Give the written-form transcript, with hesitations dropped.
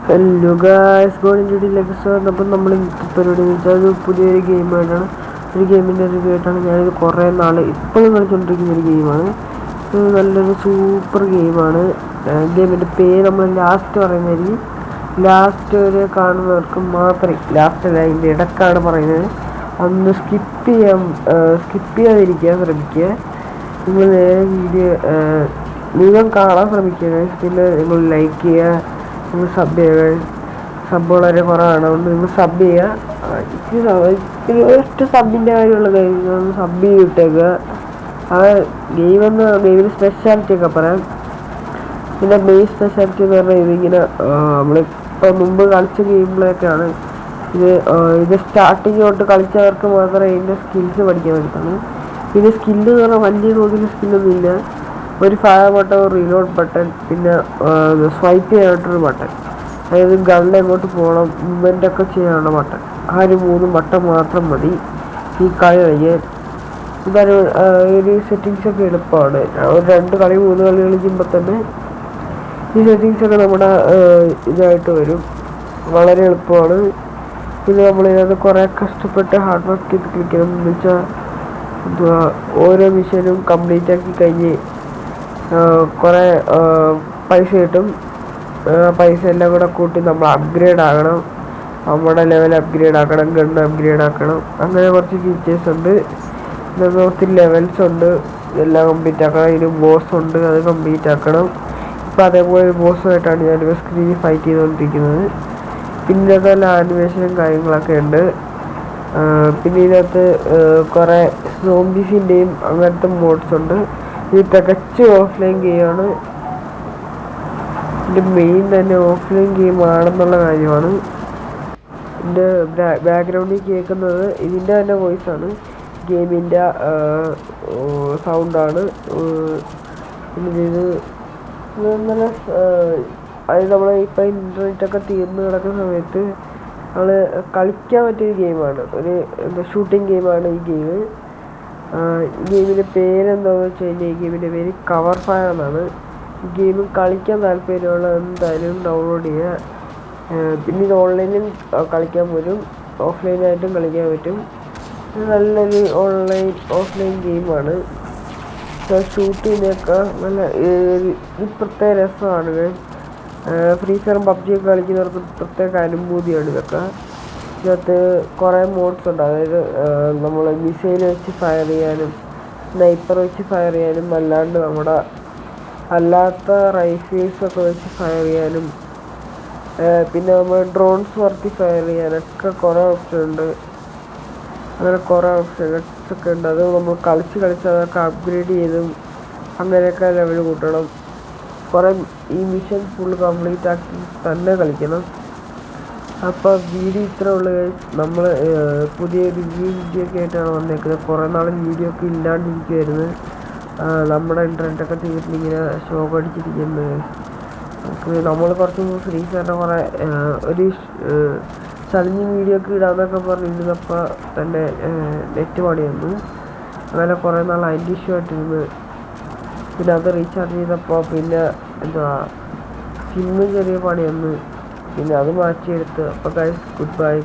Hello guys, ഗോഡിലേക്ക് സ്വാഗതം. അപ്പം നമ്മൾ ഇന്നത്തെ പരിപാടി എന്ന് വെച്ചാൽ ഒരു പുതിയൊരു ഗെയിമായിട്ടാണ്, ഒരു ഗെയിമിൻ്റെ റിവ്യൂ ആയിട്ടാണ്. ഞാനിത് കുറേ നാൾ ഇപ്പോഴും കളിച്ചുകൊണ്ടിരിക്കുന്ന ഒരു ഗെയിമാണ്. ഇത് നല്ലൊരു സൂപ്പർ ഗെയിമാണ്. ഗെയിമിൻ്റെ പേര് നമ്മൾ ലാസ്റ്റ് പറയുന്നതായിരിക്കും. ലാസ്റ്റ് വരെ കാണുന്നവർക്ക് മാത്രമേ, ലാസ്റ്റ് അല്ല അതിൻ്റെ ഇടക്കാണ് പറയുന്നത്, അന്ന് സ്കിപ്പ് ചെയ്യാതിരിക്കാൻ ശ്രമിക്കുക. നിങ്ങൾ നേരെ വീഡിയോ മുഴുവൻ കാണാൻ ശ്രമിക്കുക. പിന്നെ നിങ്ങൾ ലൈക്ക് ചെയ്യുക, നിങ്ങൾ സബ് ചെയ്യുക. സബ് വളരെ കുറവാണ്, അതുകൊണ്ട് നിങ്ങൾ സബ് ചെയ്യുക. ഒറ്റ സബിൻ്റെ കാര്യമുള്ള കാര്യം, സബ് ചെയ്തിട്ടേക്കുക. ആ ഗെയിമിൻ്റെ സ്പെഷ്യാലിറ്റി ഒക്കെ പറയാം. പിന്നെ മെയിൻ സ്പെഷ്യാലിറ്റി എന്ന് പറഞ്ഞാൽ ഇതിങ്ങനെ നമ്മളിപ്പോൾ മുമ്പ് കളിച്ച ഗെയിമിലൊക്കെയാണ് ഇത് സ്റ്റാർട്ടിങ് തൊട്ട് കളിച്ചവർക്ക് മാത്രമേ ഇതിൻ്റെ സ്കിൽസ് പഠിക്കാൻ പറ്റുള്ളൂ. പിന്നെ സ്കില്ല് എന്ന് പറഞ്ഞാൽ വലിയ തോതിൽ സ്കില്ലൊന്നുമില്ല. ഒരു ഫയർ ബട്ടൺ, ഒരു റീലോഡ് ബട്ടൺ, പിന്നെ സ്വൈപ്പ് ചെയ്യാനായിട്ടൊരു ബട്ടൺ, അതായത് ഗണ്ണ് എങ്ങോട്ട് പോകണം, മൂവ്മെൻ്റൊക്കെ ചെയ്യാനുള്ള ബട്ടൺ. ആ ഒരു 3 ബട്ടൺ മാത്രം മതി ഈ കളി കളിക്കാൻ. ഇതൊരു സെറ്റിങ്സൊക്കെ എളുപ്പമാണ്. ഒരു 2 കളി 3 കളി കളിക്കുമ്പോൾ തന്നെ ഈ സെറ്റിങ്സൊക്കെ നമ്മുടെ ഇതായിട്ട് വരും. വളരെ എളുപ്പമാണ്. പിന്നെ നമ്മളിതിനകത്ത് കുറേ കഷ്ടപ്പെട്ട് ഹാർഡ് വർക്ക് ചെയ്ത് കളിക്കണം. എന്ന് വെച്ചാൽ ഓരോ മിഷനും കംപ്ലീറ്റ് ആക്കി കഴിഞ്ഞ് കുറേ പൈസ കിട്ടും. പൈസ എല്ലാം കൂടെ കൂട്ടി നമ്മൾ അപ്ഗ്രേഡ് ആകണം, നമ്മുടെ ലെവൽ അപ്ഗ്രേഡ് ആക്കണം, ഗണ്ണ് അപ്ഗ്രേഡ് ആക്കണം. അങ്ങനെ കുറച്ച് ഫീച്ചേഴ്സ് ഉണ്ട്. പിന്നെ ഒത്തിരി ലെവൽസ് ഉണ്ട്, എല്ലാം കംപ്ലീറ്റ് ആക്കണം. ഇതിന് ബോസ് ഉണ്ട്, അത് കംപ്ലീറ്റ് ആക്കണം. ഇപ്പം അതേപോലെ ഒരു ബോസുമായിട്ടാണ് ഞാനിപ്പോൾ സ്ക്രീനിൽ ഫൈറ്റ് ചെയ്തുകൊണ്ടിരിക്കുന്നത്. പിന്നെ നല്ല ആനിമേഷനും കാര്യങ്ങളൊക്കെ ഉണ്ട്. പിന്നെ ഇതിനകത്ത് കുറേ സോംബീസിൻ്റെയും അങ്ങനത്തെ മോഡ്സ് ഉണ്ട്. ഇത് തികച്ചും ഓഫ്ലൈൻ ഗെയിമാണ്. ഇതിൻ്റെ മെയിൻ തന്നെ ഓഫ്ലൈൻ ഗെയിം ആണെന്നുള്ള കാര്യമാണ്. ഇതിൻ്റെ ബാക്ക്ഗ്രൗണ്ടിൽ കേൾക്കുന്നത് ഇതിൻ്റെ തന്നെ വോയിസാണ്, ഗെയിമിൻ്റെ സൗണ്ടാണ്. പിന്നെ ഇത് നല്ല അത് നമ്മൾ ഇപ്പം ഇൻ്റർനെറ്റൊക്കെ തീർന്ന് കിടക്കുന്ന സമയത്ത് നമ്മൾ കളിക്കാൻ പറ്റിയൊരു ഗെയിമാണ്. എന്താ ഷൂട്ടിംഗ് ഗെയിമാണ് ഈ ഗെയിം. ഈ ഗെയിമിൻ്റെ പേരെന്താണെന്ന് വെച്ച് കഴിഞ്ഞാൽ, ഈ ഗെയിമിൻ്റെ പേര് കവർ ഫയർ എന്നാണ്. ഈ ഗെയിം കളിക്കാൻ താല്പര്യമുള്ള എന്തായാലും ഡൗൺലോഡ് ചെയ്യുക. പിന്നെ ഇത് ഓൺലൈനിൽ കളിക്കാൻ പറ്റും, ഓഫ്ലൈനായിട്ടും കളിക്കാൻ പറ്റും. നല്ലൊരു ഓഫ്ലൈൻ ഗെയിമാണ്. ഷൂട്ട് ചെയ്യുന്നതൊക്കെ നല്ല ഒരു പ്രത്യേക രസമാണ്. ഫ്രീ ഫയറും പബ്ജിയൊക്കെ കളിക്കുന്നവർക്ക് പ്രത്യേക അനുഭൂതിയാണ് ഇതൊക്കെ. ഇതിനകത്ത് കുറേ മോഡ്സ് ഉണ്ട്. അതായത് നമ്മൾ മിസൈൽ വെച്ച് ഫയർ ചെയ്യാനും, സ്നൈപ്പർ വെച്ച് ഫയർ ചെയ്യാനും, അല്ലാണ്ട് നമ്മുടെ അല്ലാത്ത റൈഫിൾസൊക്കെ വെച്ച് ഫയർ ചെയ്യാനും, പിന്നെ നമ്മൾ ഡ്രോൺസ് വർത്തി ഫയർ ചെയ്യാനൊക്കെ കുറേ ഓപ്ഷൻ ഉണ്ട്. അങ്ങനെ കുറേ ഓപ്ഷൻസ് ഒക്കെ ഉണ്ട്. അത് നമ്മൾ കളിച്ച് അതൊക്കെ അപ്ഗ്രേഡ് ചെയ്തും അങ്ങനെയൊക്കെ ലെവൽ കൂട്ടണം. കുറേ ഈ മിഷൻ ഫുൾ കംപ്ലീറ്റ് ആക്കി തന്നെ കളിക്കണം. അപ്പോൾ വീഡിയോ ഇത്ര ഉള്ളു. നമ്മൾ പുതിയ റിവ്യൂ വീഡിയോ ഒക്കെ ആയിട്ടാണ് വന്നേക്കുന്നത്. കുറേ നാൾ വീഡിയോ ഒക്കെ ഇല്ലാണ്ടിരിക്കുമായിരുന്നു. നമ്മുടെ ഇൻ്റർനെറ്റൊക്കെ തീർന്നിങ്ങനെ ഷോക്ക് അടിച്ചിരിക്കുന്നത്. നമ്മൾ കുറച്ച് ഫ്രീ ഫയറിൻ്റെ കുറേ ഒരു ചലഞ്ചിങ് വീഡിയോ ഒക്കെ ഇടാമെന്നൊക്കെ പറഞ്ഞിരുന്നപ്പോൾ തന്നെ നെറ്റ് പണി വന്നു. അങ്ങനെ കുറേ നാൾ അതിൻ്റെ ഇഷ്യൂ ആയിട്ടിരുന്ന്. പിന്നെ അത് റീചാർജ് ചെയ്തപ്പോൾ പിന്നെ സിമ്മിന് ചെറിയ പണി വന്നു. പിന്നെ അത് മാറ്റിയെടുത്ത്. അപ്പോൾ ഗൈസ്, ഗുഡ് ബൈ.